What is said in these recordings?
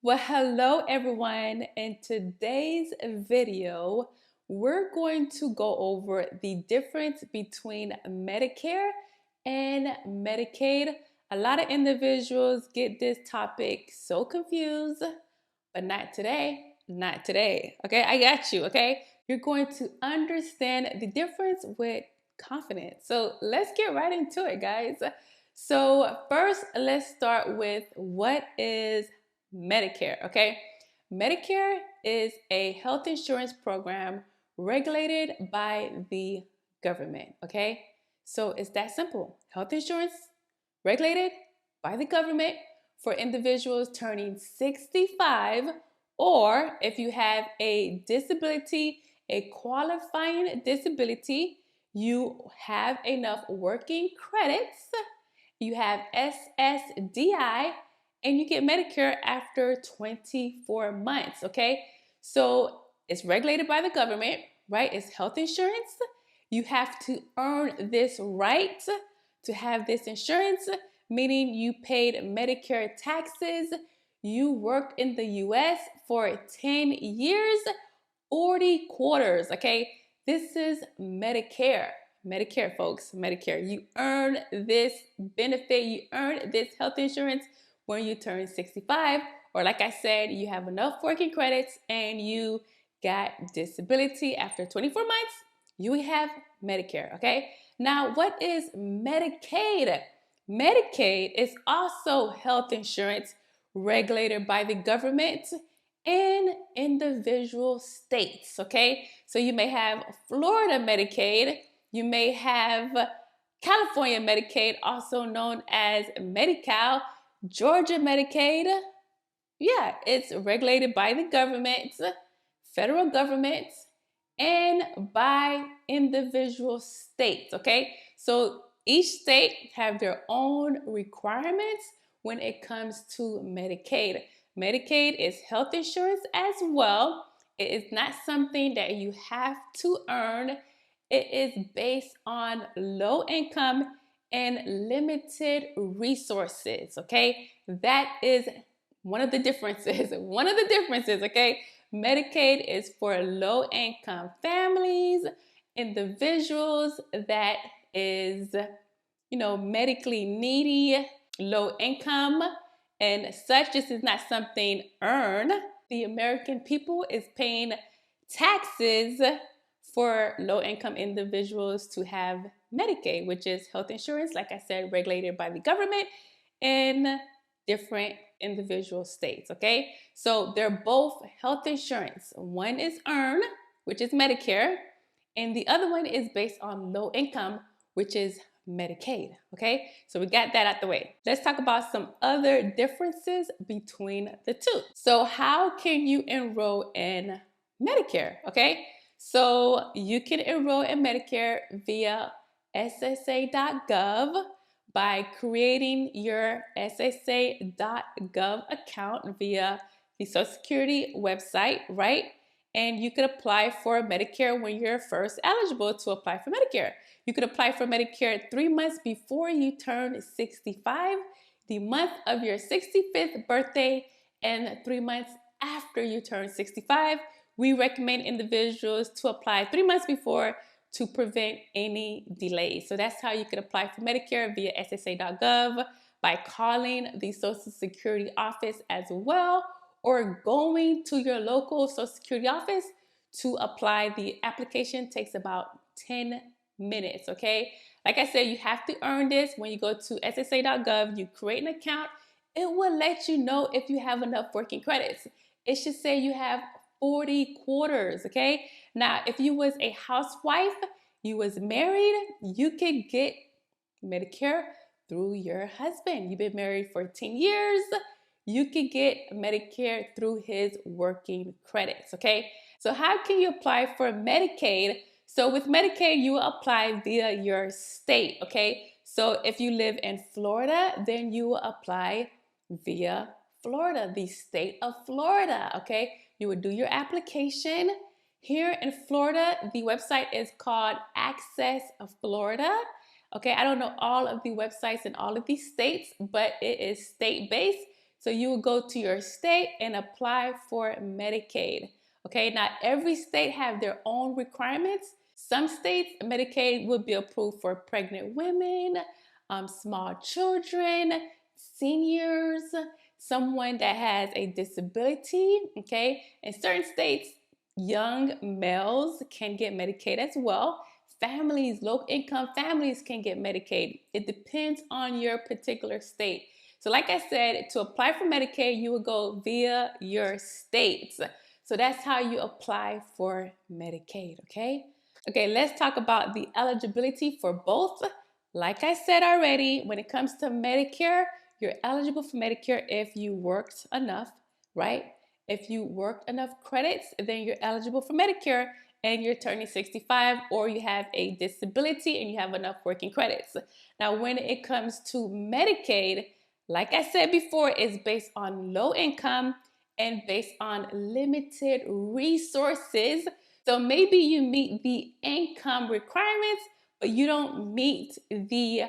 Well, hello everyone. In today's video, we're going to go over the difference between Medicare and Medicaid. A lot of individuals get this topic so confused, but not today. Not today. Okay, I got you. Okay, you're going to understand the difference with confidence. So let's get right into it, guys. So, first, let's start with what is Medicare, okay? Medicare is a health insurance program regulated by the government, okay? So it's that simple. Health insurance regulated by the government for individuals turning 65, or if you have a disability, a qualifying disability, you have enough working credits, you have SSDI, and you get Medicare after 24 months, okay? So it's regulated by the government, right? It's health insurance. You have to earn this right to have this insurance, meaning you paid Medicare taxes, you worked in the US for 10 years, 40 quarters, okay? This is Medicare. Medicare, folks, Medicare. You earn this benefit, you earn this health insurance when you turn 65, or like I said, you have enough working credits and you got disability after 24 months, you have Medicare, okay? Now, what is Medicaid? Medicaid is also health insurance regulated by the government in individual states, okay? So you may have Florida Medicaid, you may have California Medicaid, also known as Medi-Cal, Georgia Medicaid. Yeah, it's regulated by the government, federal government, and by individual states, okay? So each state have their own requirements when it comes to Medicaid. Medicaid is health insurance as well. It is not something that you have to earn. It is based on low income and limited resources, okay? That is one of the differences. One of the differences, okay? Medicaid is for low income families, individuals that is, medically needy, low income, and such. This is not something earned. The American people is paying taxes for low income individuals to have Medicaid, which is health insurance, like I said, regulated by the government in different individual states, okay? So they're both health insurance. One is earned, which is Medicare, and the other one is based on low income, which is Medicaid, okay? So we got that out the way. Let's talk about some other differences between the two. So how can you enroll in Medicare, okay? So you can enroll in Medicare via ssa.gov by creating your ssa.gov account via the Social Security website, right? And you could apply for Medicare when you're first eligible to apply for Medicare. You could apply for Medicare 3 months before you turn 65, the month of your 65th birthday, and 3 months after you turn 65. We recommend individuals to apply 3 months before to prevent any delays. So that's how you can apply for Medicare via ssa.gov, by calling the Social Security office as well, or going to your local Social Security office to apply. The application takes about 10 minutes, okay? Like I said, you have to earn this. When you go to ssa.gov, you create an account. It will let you know if you have enough working credits. It should say you have 40 quarters, okay? Now, if you was a housewife, you was married, you could get Medicare through your husband. You've been married for 10 years, you could get Medicare through his working credits, okay? So how can you apply for Medicaid? So with Medicaid, you apply via your state, okay? So if you live in Florida, then you will apply via Florida, the state of Florida, okay? You would do your application. Here in Florida, the website is called Access Florida. Okay, I don't know all of the websites in all of these states, but it is state-based. So you would go to your state and apply for Medicaid. Okay, not every state have their own requirements. Some states, Medicaid would be approved for pregnant women, small children, seniors, someone that has a disability. Okay, in certain states, young males can get Medicaid as well. Families, low income families can get Medicaid. It depends on your particular state. So, like I said, to apply for Medicaid, you would go via your states. So that's how you apply for Medicaid, okay? Okay, let's talk about the eligibility for both. Like I said already, when it comes to Medicare, you're eligible for Medicare if you worked enough, right? If you worked enough credits, then you're eligible for Medicare and you're turning 65, or you have a disability and you have enough working credits. Now, when it comes to Medicaid, like I said before, it's based on low income and based on limited resources. So maybe you meet the income requirements, but you don't meet the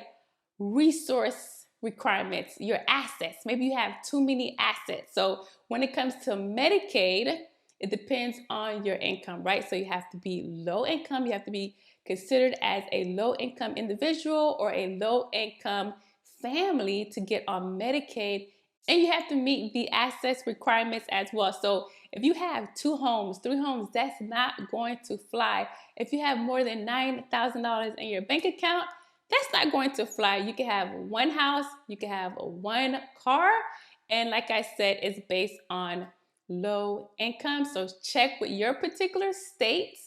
resource requirements, your assets. Maybe you have too many assets. So when it comes to Medicaid, it depends on your income, right? So you have to be low income. You have to be considered as a low income individual or a low income family to get on Medicaid. And you have to meet the assets requirements as well. So if you have 2 homes, 3 homes, that's not going to fly. If you have more than $9,000 in your bank account, that's not going to fly. You can have 1 house, you can have 1 car, and like I said, it's based on low income. So check with your particular states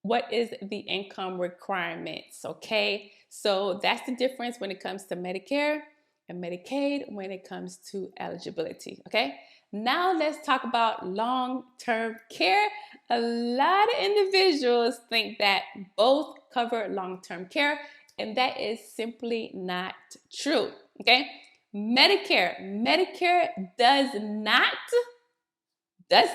what is the income requirements, okay? So that's the difference when it comes to Medicare and Medicaid when it comes to eligibility, okay? Now let's talk about long-term care. A lot of individuals think that both cover long-term care, and that is simply not true, okay? Medicare does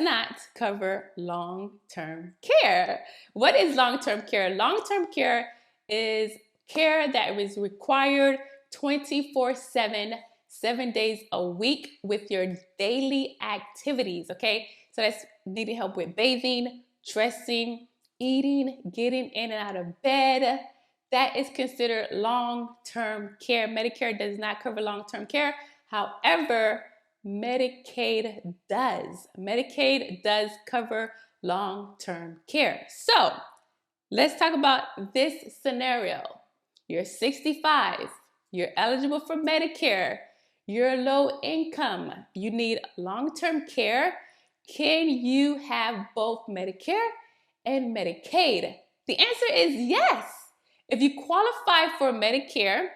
not cover long-term care. What is long-term care? Long-term care is care that is required 24/7, 7 days a week with your daily activities, okay? So that's needing help with bathing, dressing, eating, getting in and out of bed. That is considered long-term care. Medicare does not cover long-term care. However, Medicaid does. Medicaid does cover long-term care. So let's talk about this scenario. You're 65, you're eligible for Medicare, you're low income, you need long-term care. Can you have both Medicare and Medicaid? The answer is yes. If you qualify for Medicare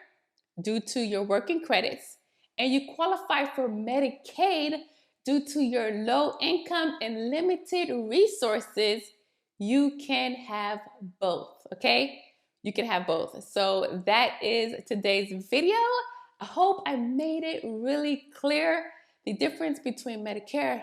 due to your working credits, and you qualify for Medicaid due to your low income and limited resources, you can have both, okay? You can have both. So that is today's video. I hope I made it really clear the difference between Medicare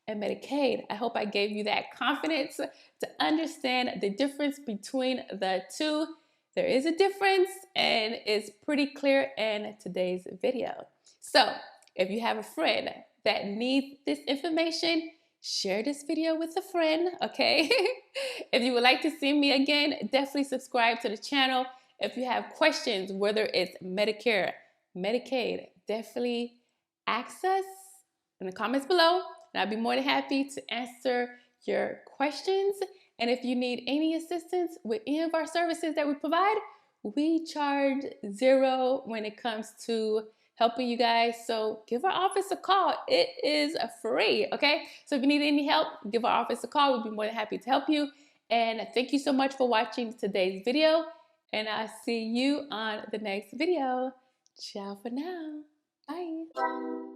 and Medicaid. I hope I gave you that confidence to understand the difference between the two. There is a difference and it's pretty clear in today's video. So if you have a friend that needs this information, share this video with a friend, okay? If you would like to see me again, definitely subscribe to the channel. If you have questions, whether it's Medicare, Medicaid, definitely ask us in the comments below, and I'll be more than happy to answer your questions. And if you need any assistance with any of our services that we provide, we charge $0 when it comes to helping you guys. So give our office a call. It is free, okay? So if you need any help, give our office a call. We'll be more than happy to help you. And thank you so much for watching today's video. And I'll see you on the next video. Ciao for now. Bye.